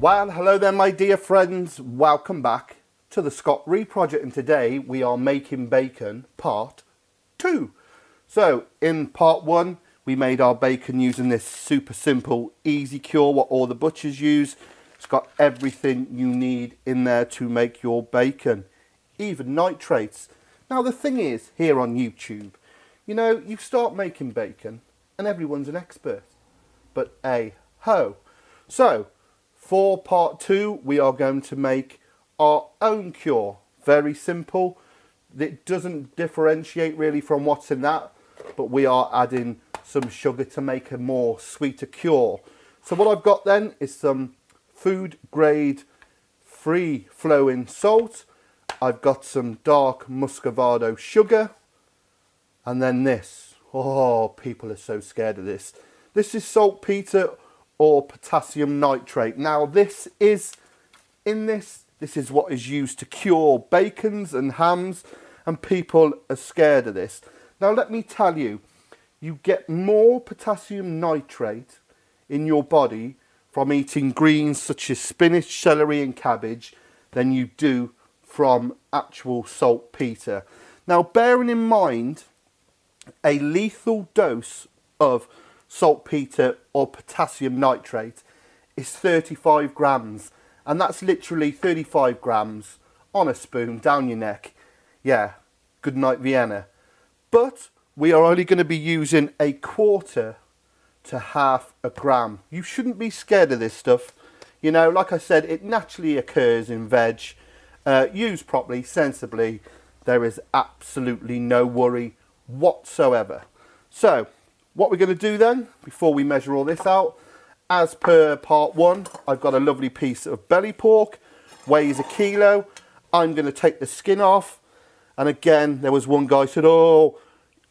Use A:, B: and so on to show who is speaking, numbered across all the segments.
A: Well, hello there my dear friends, welcome back to the Scott Ree Project, and today we are making bacon part 2. So in part 1 we made our bacon using this super simple easy cure what all the butchers use. It's got everything you need in there to make your bacon, even nitrates. Now the thing is, here on YouTube, you know, you start making bacon and everyone's an expert, but hey-ho. So for part 2, we are going to make our own cure. Very simple. It doesn't differentiate really from what's in that, but we are adding some sugar to make a more sweeter cure. So what I've got then is some food grade free flowing salt. I've got some dark muscovado sugar. And then this. Oh, people are so scared of this. This is saltpetre or potassium nitrate. Now this is what is used to cure bacons and hams, and people are scared of this. Now let me tell you, you get more potassium nitrate in your body from eating greens such as spinach, celery and cabbage than you do from actual saltpetre. Now bearing in mind, a lethal dose of saltpetre or potassium nitrate is 35 grams, and that's literally 35 grams on a spoon down your neck. Yeah, good night Vienna. But we are only going to be using 1/4 to 1/2 a gram. You shouldn't be scared of this stuff. You know, like I said, it naturally occurs in veg. Used properly, sensibly, there is absolutely no worry whatsoever. So what we're going to do then, before we measure all this out, as per part 1, I've got a lovely piece of belly pork, weighs 1 kilo. I'm going to take the skin off, and again there was one guy said, oh,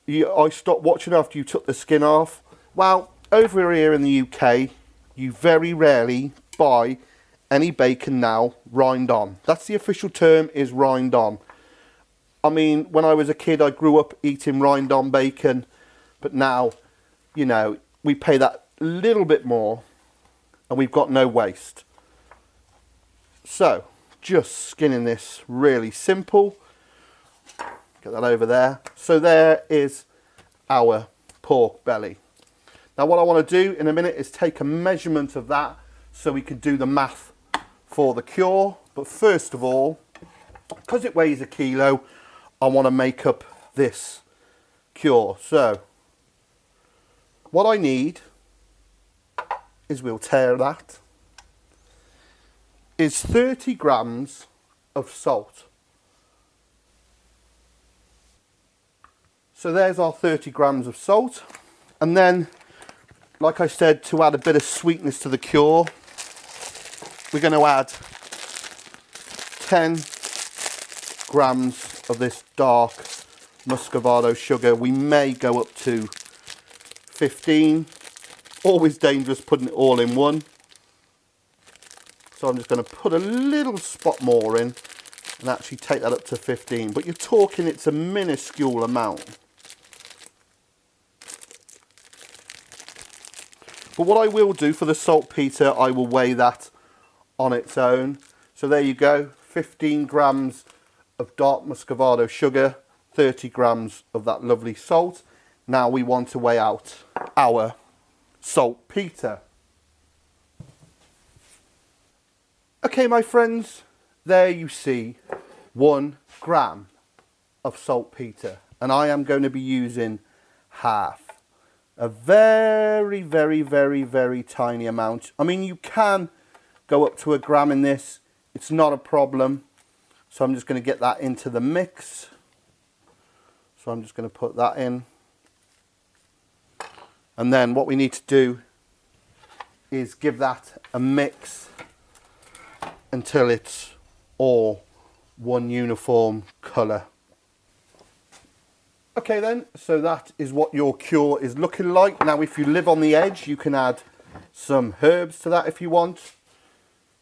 A: I stopped watching after you took the skin off. Well, over here in the UK you very rarely buy any bacon now rind on. That's the official term, is rind on. I mean, when I was a kid I grew up eating rind on bacon, but now, you know, we pay that little bit more and we've got no waste. So just skinning this really simple. Get that over there. So there is our pork belly. Now what I want to do in a minute is take a measurement of that so we can do the math for the cure. But first of all, because it weighs 1 kilo, I want to make up this cure. So what I need is, we'll tear that, is 30 grams of salt. So there's our 30 grams of salt. And then, like I said, to add a bit of sweetness to the cure, we're going to add 10 grams of this dark muscovado sugar. We may go up to 15. Always dangerous putting it all in one. So I'm just going to put a little spot more in and actually take that up to 15. But you're talking, it's a minuscule amount. But what I will do for the saltpetre, I will weigh that on its own. So there you go, 15 grams of dark muscovado sugar, 30 grams of that lovely salt. Now we want to weigh out our saltpetre. Okay my friends, there you see 1 gram of saltpetre, and I am going to be using half. A very, very, very, very tiny amount. I mean, you can go up to 1 gram in this, it's not a problem. So I'm just going to get that into the mix. So I'm just going to put that in. And then what we need to do is give that a mix until it's all one uniform colour. Okay then, so that is what your cure is looking like. Now if you live on the edge, you can add some herbs to that if you want.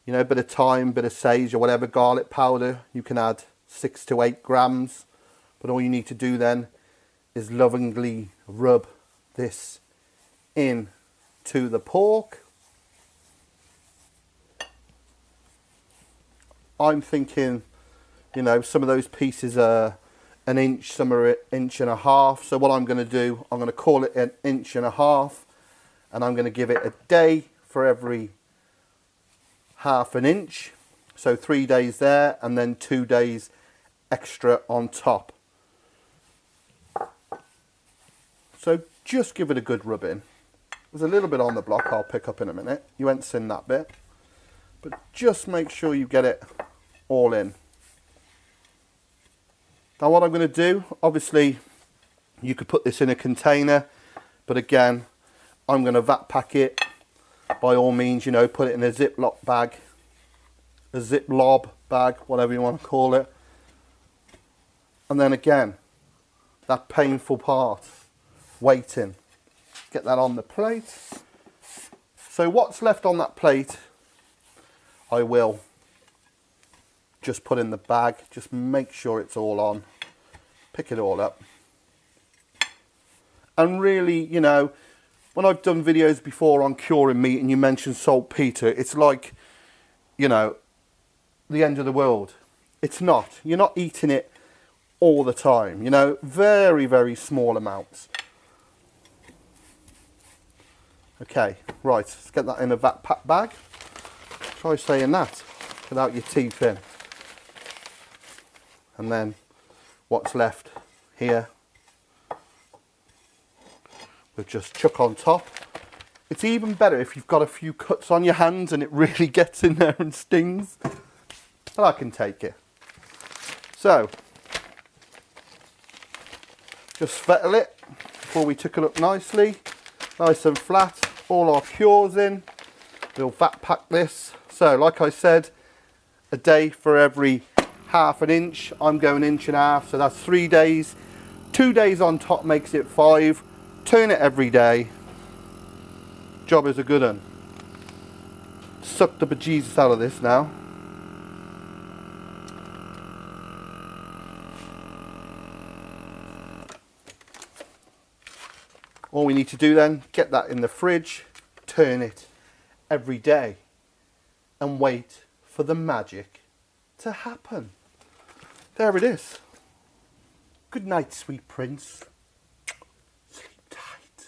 A: You know, a bit of thyme, bit of sage or whatever, garlic powder. You can add 6 to 8 grams. But all you need to do then is lovingly rub this in to the pork. I'm thinking, you know, some of those pieces are an inch, some are an inch and a half. So what I'm going to do, I'm going to call it an inch and a half, and I'm going to give it a day for every half an inch. So 3 days there, and then 2 days extra on top. So just give it a good rub in. There's a little bit on the block I'll pick up in a minute. You ain't seen that bit. But just make sure you get it all in. Now what I'm going to do, obviously you could put this in a container, but again, I'm going to vat pack it. By all means, you know, put it in a Ziploc bag, a Ziplob bag, whatever you want to call it. And then again, that painful part, waiting. Get that on the plate. So what's left on that plate, I will just put in the bag. Just make sure it's all on. Pick it all up. And really, you know, when I've done videos before on curing meat and you mentioned saltpetre, it's like, you know, the end of the world. It's not. You're not eating it all the time, you know, very, very small amounts. Okay, right, let's get that in a vat pack bag. Try saying that without your teeth in. And then what's left here, we'll just chuck on top. It's even better if you've got a few cuts on your hands and it really gets in there and stings. But I can take it. So, just fettle it before we tuck it up nicely. Nice and flat. All our cures in. We'll vat pack this. So, like I said, a day for every half an inch. I'm going inch and a half, so that's 3 days. 2 days on top makes it 5. Turn it every day. Job is a good one. Suck the bejesus out of this now. All we need to do then, get that in the fridge, turn it every day, and wait for the magic to happen. There it is. Good night, sweet prince. Sleep tight.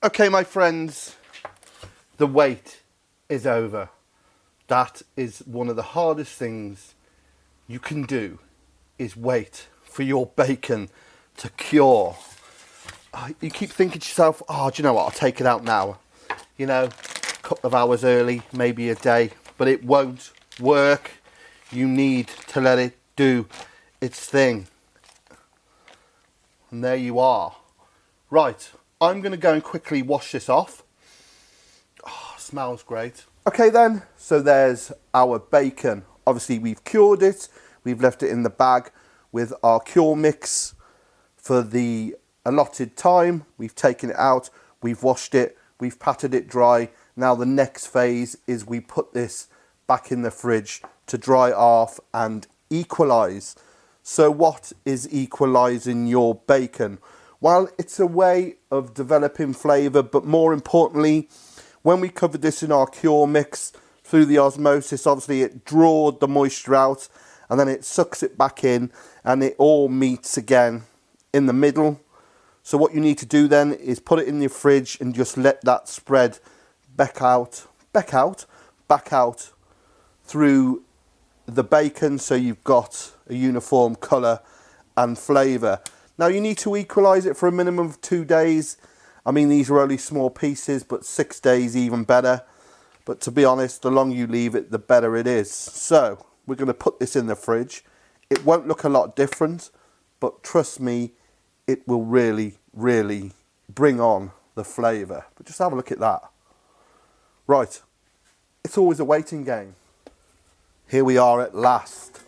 A: Okay, my friends, the wait is over. That is one of the hardest things you can do, is wait for your bacon to cure. You keep thinking to yourself, oh, do you know what, I'll take it out now. You know, a couple of hours early, maybe a day, but it won't work. You need to let it do its thing. And there you are. Right, I'm going to go and quickly wash this off. Oh, smells great. Okay then, so there's our bacon. Obviously we've cured it. We've left it in the bag with our cure mix for the allotted time. We've taken it out, we've washed it, we've patted it dry. Now the next phase is we put this back in the fridge to dry off and equalise. So what is equalising your bacon? Well, it's a way of developing flavour, but more importantly, when we covered this in our cure mix through the osmosis, obviously it drawed the moisture out and then it sucks it back in and it all meets again in the middle. So what you need to do then is put it in your fridge and just let that spread back out through the bacon, so you've got a uniform colour and flavour. Now you need to equalise it for a minimum of 2 days. I mean, these are only small pieces, but 6 days even better. But to be honest, the longer you leave it, the better it is. So we're going to put this in the fridge. It won't look a lot different, but trust me, it will really, really bring on the flavour. But just have a look at that. Right, it's always a waiting game. Here we are at last,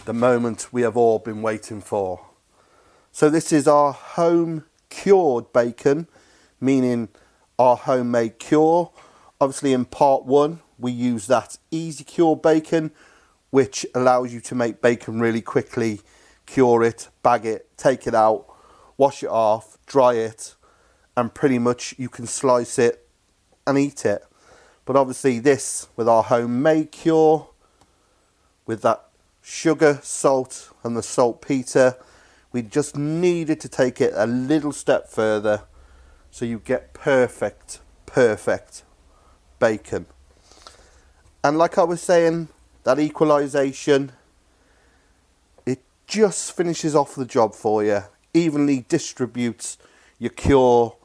A: the moment we have all been waiting for. So this is our home cured bacon, meaning our homemade cure. Obviously in part 1, we use that easy cure bacon, which allows you to make bacon really quickly, cure it, bag it, take it out, wash it off, dry it, and pretty much you can slice it and eat it. But obviously this, with our homemade cure, with that sugar, salt and the saltpetre, we just needed to take it a little step further so you get perfect bacon. And like I was saying, that equalisation, it just finishes off the job for you, evenly distributes your cure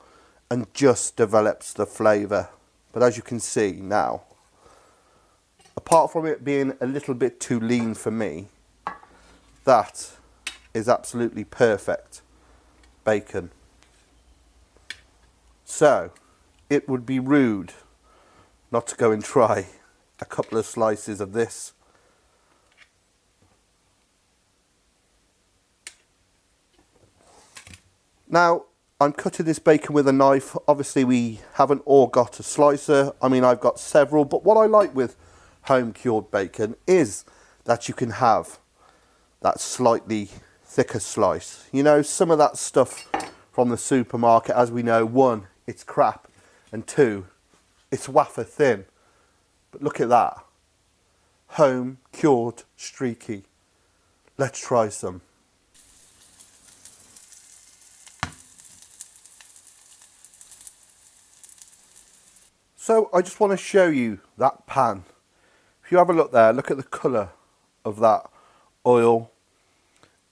A: and just develops the flavour. But as you can see now, apart from it being a little bit too lean for me, that is absolutely perfect bacon. So it would be rude not to go and try a couple of slices of this. Now I'm cutting this bacon with a knife. Obviously we haven't all got a slicer. I mean, I've got several, but what I like with home cured bacon is that you can have that slightly thicker slice. You know, some of that stuff from the supermarket, as we know, one, it's crap, and two, it's wafer thin. But look at that. Home cured streaky. Let's try some. So I just want to show you that pan. If you have a look there, look at the colour of that oil.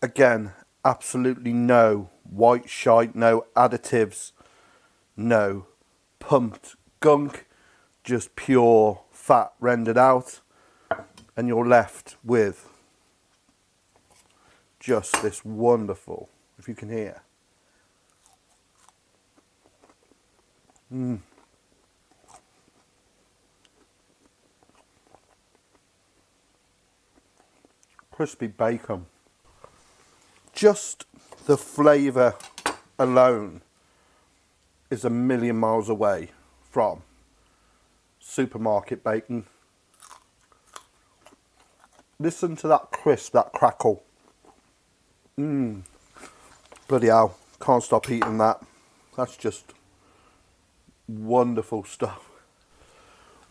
A: Again, absolutely no white shite, no additives, no pumped gunk, just pure fat rendered out, and you're left with just this wonderful, if you can hear, crispy bacon. Just the flavour alone is a million miles away from supermarket bacon. Listen to that crisp, that crackle. Bloody hell, can't stop eating that. That's just wonderful stuff.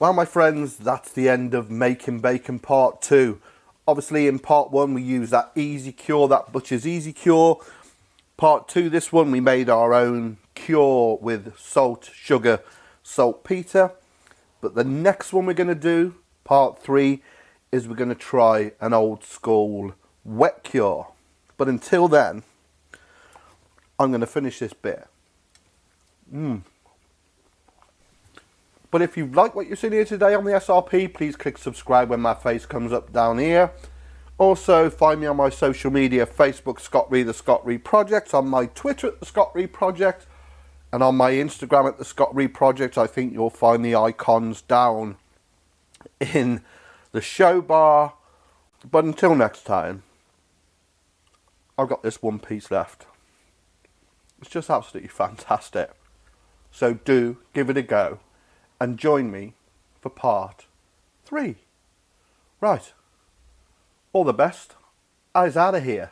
A: Well, my friends, that's the end of making bacon part 2. Obviously in part 1 we used that easy cure, that butcher's easy cure. Part 2, this one, we made our own cure with salt, sugar, saltpetre. But the next one we're going to do, part 3, is we're going to try an old school wet cure. But until then, I'm going to finish this bit. But if you like what you've seen here today on the SRP, please click subscribe when my face comes up down here. Also, find me on my social media, Facebook, Scott Reed, the Scott Reed Project, on my Twitter at the Scott Reed Project, and on my Instagram at the Scott Reed Project. I think you'll find the icons down in the show bar. But until next time, I've got this one piece left. It's just absolutely fantastic. So do give it a go and join me for part 3. Right. All the best. I's out of here.